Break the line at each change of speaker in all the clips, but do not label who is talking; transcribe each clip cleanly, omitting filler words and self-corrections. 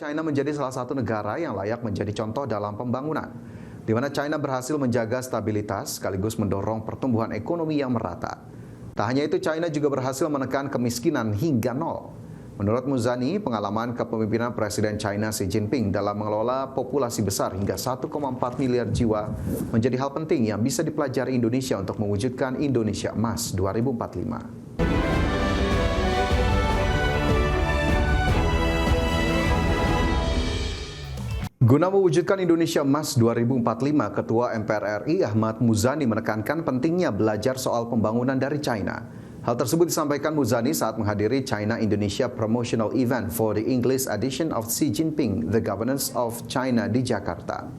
China menjadi salah satu negara yang layak menjadi contoh dalam pembangunan, di mana China berhasil menjaga stabilitas sekaligus mendorong pertumbuhan ekonomi yang merata. Tak hanya itu, China juga berhasil menekan kemiskinan hingga nol. Menurut Muzani, pengalaman kepemimpinan Presiden China Xi Jinping dalam mengelola populasi besar hingga 1,4 miliar jiwa menjadi hal penting yang bisa dipelajari Indonesia untuk mewujudkan Indonesia Emas 2045. Guna mewujudkan Indonesia Emas 2045, Ketua MPR RI Ahmad Muzani menekankan pentingnya belajar soal pembangunan dari China. Hal tersebut disampaikan Muzani saat menghadiri China Indonesia Promotional Event for the English Edition of Xi Jinping, The Governance of China di Jakarta.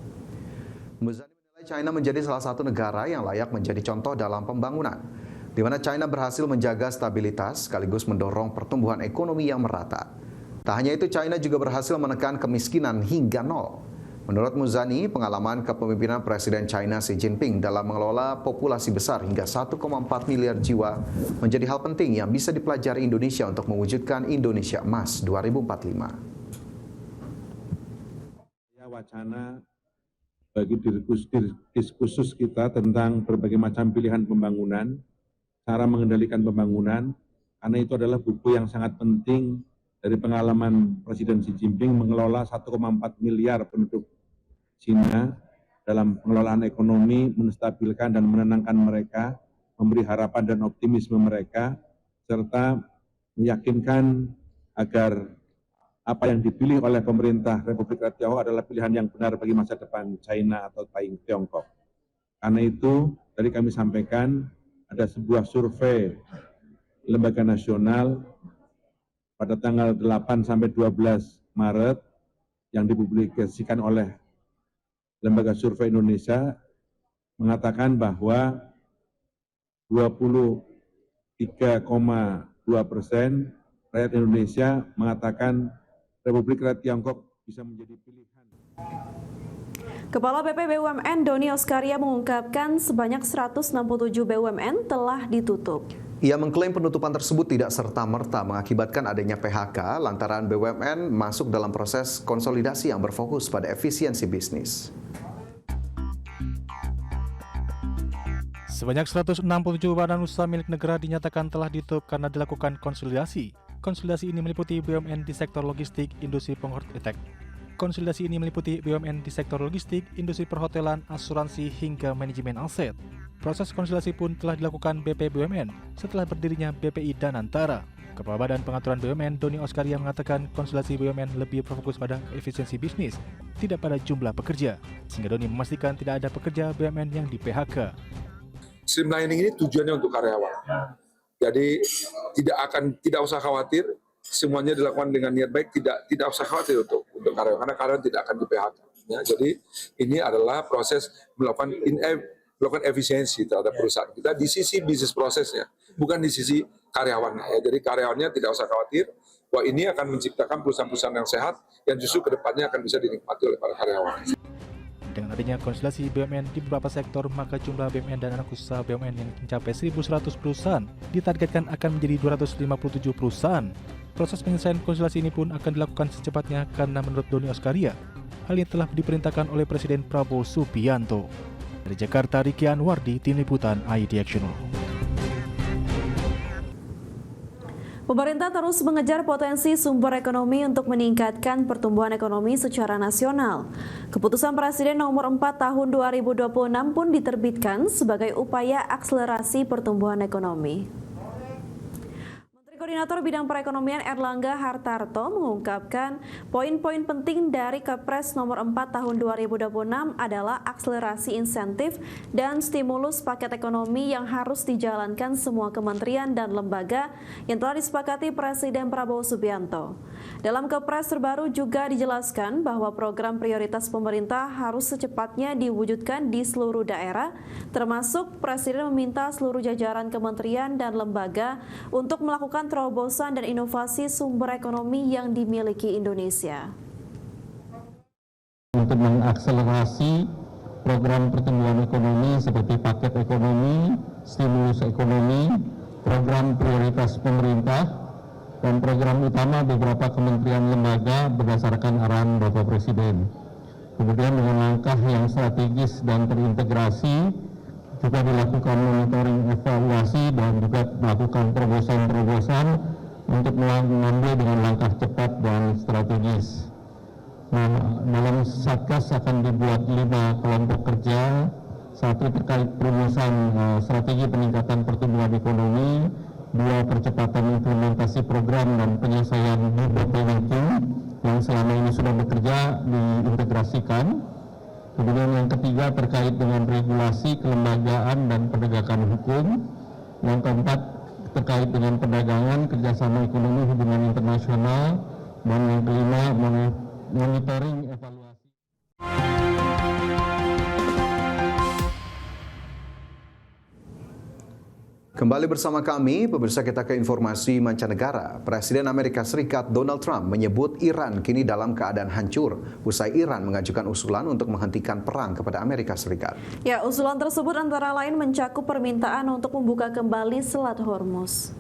Muzani menilai China menjadi salah satu negara yang layak menjadi contoh dalam pembangunan, di mana China berhasil menjaga stabilitas sekaligus mendorong pertumbuhan ekonomi yang merata. Tak hanya itu, China juga berhasil menekan kemiskinan hingga nol. Menurut Muzani, pengalaman kepemimpinan Presiden China Xi Jinping dalam mengelola populasi besar hingga 1,4 miliar jiwa menjadi hal penting yang bisa dipelajari Indonesia untuk mewujudkan Indonesia Emas 2045.
Wacana bagi diskursus kita tentang berbagai macam pilihan pembangunan, cara mengendalikan pembangunan, karena itu adalah buku yang sangat penting dari pengalaman Presiden Xi Jinping mengelola 1,4 miliar penduduk Cina dalam pengelolaan ekonomi, menstabilkan dan menenangkan mereka, memberi harapan dan optimisme mereka, serta meyakinkan agar apa yang dipilih oleh pemerintah Republik Rakyat Tiongkok adalah pilihan yang benar bagi masa depan China atau Tiongkok. Karena itu, tadi kami sampaikan ada sebuah survei lembaga nasional pada tanggal 8 sampai 12 Maret yang dipublikasikan oleh Lembaga Survei Indonesia mengatakan bahwa 23,2% rakyat Indonesia mengatakan Republik Rakyat Tiongkok bisa menjadi pilihan.
Kepala BP BUMN Doni Oskaria mengungkapkan sebanyak 167 BUMN telah ditutup.
Ia mengklaim penutupan tersebut tidak serta-merta mengakibatkan adanya PHK lantaran BUMN masuk dalam proses konsolidasi yang berfokus pada efisiensi bisnis.
Sebanyak 167 badan usaha milik negara dinyatakan telah ditutup karena dilakukan konsolidasi. Konsolidasi ini meliputi BUMN di sektor logistik, industri pengortek. Konsolidasi ini meliputi BUMN di sektor logistik, industri perhotelan, asuransi, hingga manajemen aset. Proses konsolidasi pun telah dilakukan BP BUMN setelah berdirinya BPI Danantara. Kepala Badan Pengaturan BUMN Doni Oskaria mengatakan konsolidasi BUMN lebih berfokus pada efisiensi bisnis, tidak pada jumlah pekerja. Sehingga Doni memastikan tidak ada pekerja BUMN yang di PHK.
Streamlining ini tujuannya untuk karyawan. Jadi tidak usah khawatir, semuanya dilakukan dengan niat baik, tidak usah khawatir untuk karyawan, karena karyawan tidak akan di PHK. Ya, jadi ini adalah proses melakukan efisiensi terhadap perusahaan kita di sisi bisnis prosesnya, bukan di sisi karyawannya. Ya. Jadi karyawannya tidak usah khawatir bahwa ini akan menciptakan perusahaan-perusahaan yang sehat yang justru kedepannya akan bisa dinikmati oleh para karyawan.
Dengan adanya konsolidasi BUMN di beberapa sektor, maka jumlah BUMN dan anak usaha BUMN yang mencapai 1.100 perusahaan ditargetkan akan menjadi 257 perusahaan. Proses penyelesaian konsolidasi ini pun akan dilakukan secepatnya karena menurut Doni Oskaria, hal ini telah diperintahkan oleh Presiden Prabowo Subianto. Dari Jakarta, Riki Anwardi, Tim Liputan ID Action.
Pemerintah terus mengejar potensi sumber ekonomi untuk meningkatkan pertumbuhan ekonomi secara nasional. Keputusan Presiden nomor 4 tahun 2026 pun diterbitkan sebagai upaya akselerasi pertumbuhan ekonomi. Koordinator Bidang Perekonomian Erlangga Hartarto mengungkapkan poin-poin penting dari Kepres nomor 4 tahun 2026 adalah akselerasi insentif dan stimulus paket ekonomi yang harus dijalankan semua kementerian dan lembaga yang telah disepakati Presiden Prabowo Subianto. Dalam Kepres terbaru juga dijelaskan bahwa program prioritas pemerintah harus secepatnya diwujudkan di seluruh daerah, termasuk Presiden meminta seluruh jajaran kementerian dan lembaga untuk melakukan terobosan dan inovasi sumber ekonomi yang dimiliki Indonesia.
Untuk mengakselerasi program pertumbuhan ekonomi seperti paket ekonomi, stimulus ekonomi, program prioritas pemerintah, dan program utama beberapa kementerian lembaga berdasarkan arahan Bapak Presiden. Kemudian dengan langkah yang strategis dan terintegrasi juga dilakukan monitoring evaluasi dan juga melakukan terobosan-terobosan untuk mengambil dengan langkah cepat dan strategis. Nah, dalam Satgas akan dibuat 5 kelompok kerja, satu terkait perumusan strategi peningkatan pertumbuhan ekonomi, 2 percepatan implementasi program dan penyelesaian debottlenecking yang selama ini sudah bekerja diintegrasikan. Kemudian yang ketiga terkait dengan regulasi, kelembagaan dan penegakan hukum. Yang keempat terkait dengan perdagangan, kerjasama ekonomi, hubungan internasional, dan yang kelima monitoring evaluasi.
Kembali bersama kami, pemirsa, kita ke informasi mancanegara. Presiden Amerika Serikat Donald Trump menyebut Iran kini dalam keadaan hancur usai Iran mengajukan usulan untuk menghentikan perang kepada Amerika Serikat.
Ya, usulan tersebut antara lain mencakup permintaan untuk membuka kembali Selat Hormuz.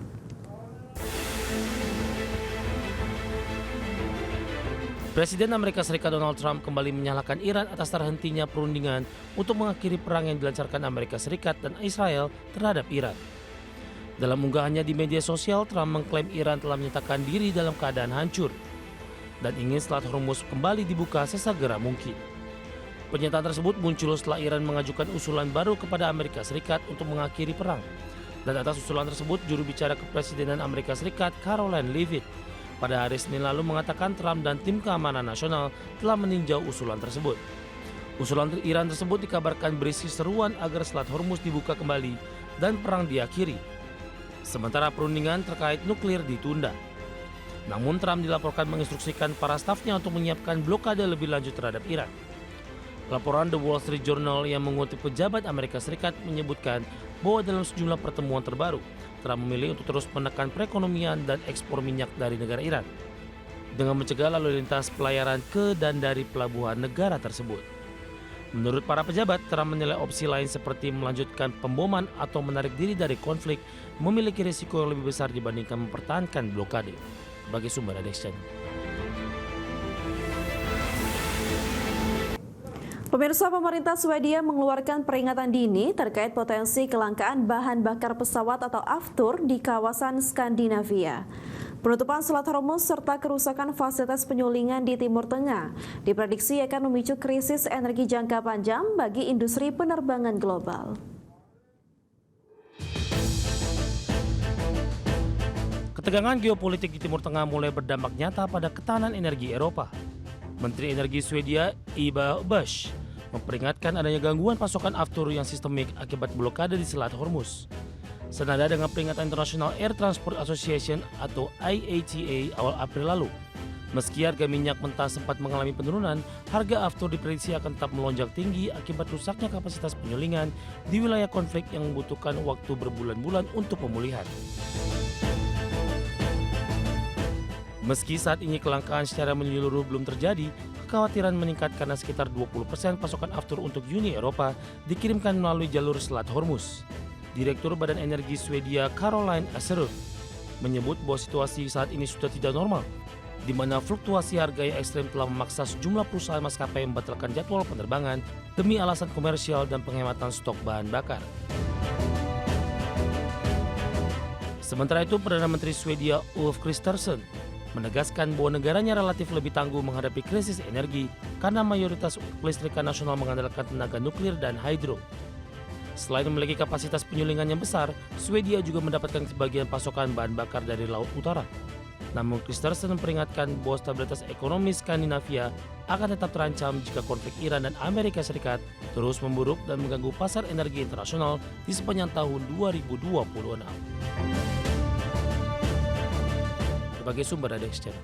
Presiden Amerika Serikat Donald Trump kembali menyalahkan Iran atas terhentinya perundingan untuk mengakhiri perang yang dilancarkan Amerika Serikat dan Israel terhadap Iran. Dalam unggahannya di media sosial, Trump mengklaim Iran telah menyatakan diri dalam keadaan hancur dan ingin Selat Hormuz kembali dibuka sesegera mungkin. Pernyataan tersebut muncul setelah Iran mengajukan usulan baru kepada Amerika Serikat untuk mengakhiri perang. Dan atas usulan tersebut, juru bicara Kepresidenan Amerika Serikat Karoline Leavitt pada hari Senin lalu mengatakan Trump dan tim keamanan nasional telah meninjau usulan tersebut. Usulan Iran tersebut dikabarkan berisi seruan agar Selat Hormuz dibuka kembali dan perang diakhiri, sementara perundingan terkait nuklir ditunda. Namun Trump dilaporkan menginstruksikan para stafnya untuk menyiapkan blokade lebih lanjut terhadap Iran. Laporan The Wall Street Journal yang mengutip pejabat Amerika Serikat menyebutkan bahwa dalam sejumlah pertemuan terbaru, Trump memilih untuk terus menekan perekonomian dan ekspor minyak dari negara Iran dengan mencegah lalu lintas pelayaran ke dan dari pelabuhan negara tersebut. Menurut para pejabat, Trump menilai opsi lain seperti melanjutkan pemboman atau menarik diri dari konflik memiliki risiko yang lebih besar dibandingkan mempertahankan blokade. Bagi sumber Adex Channel.
Pemirsa, pemerintah Swedia mengeluarkan peringatan dini terkait potensi kelangkaan bahan bakar pesawat atau aftur di kawasan Skandinavia. Penutupan Selat Hormuz serta kerusakan fasilitas penyulingan di Timur Tengah diprediksi akan memicu krisis energi jangka panjang bagi industri penerbangan global.
Ketegangan geopolitik di Timur Tengah mulai berdampak nyata pada ketahanan energi Eropa. Menteri Energi Swedia Ebba Busch memperingatkan adanya gangguan pasokan aftur yang sistemik akibat blokade di Selat Hormuz. Senada dengan peringatan International Air Transport Association atau IATA awal April lalu. Meski harga minyak mentah sempat mengalami penurunan, harga aftur diprediksi akan tetap melonjak tinggi akibat rusaknya kapasitas penyulingan di wilayah konflik yang membutuhkan waktu berbulan-bulan untuk pemulihan. Meski saat ini kelangkaan secara menyeluruh belum terjadi, kekhawatiran meningkat karena sekitar 20% pasokan aftur untuk Uni Eropa dikirimkan melalui jalur Selat Hormuz. Direktur Badan Energi Swedia Caroline Aserup menyebut bahwa situasi saat ini sudah tidak normal, di mana fluktuasi harga yang ekstrem telah memaksa sejumlah perusahaan maskapai membatalkan jadwal penerbangan demi alasan komersial dan penghematan stok bahan bakar. Sementara itu, Perdana Menteri Swedia Ulf Kristersson menegaskan bahwa negaranya relatif lebih tangguh menghadapi krisis energi karena mayoritas kelistrikan nasional mengandalkan tenaga nuklir dan hidro. Selain memiliki kapasitas penyulingan yang besar, Swedia juga mendapatkan sebagian pasokan bahan bakar dari Laut Utara. Namun Kristersson memperingatkan bahwa stabilitas ekonomi Skandinavia akan tetap terancam jika konflik Iran dan Amerika Serikat terus memburuk dan mengganggu pasar energi internasional di sepanjang tahun 2026. Sebagai sumber Adex Channel.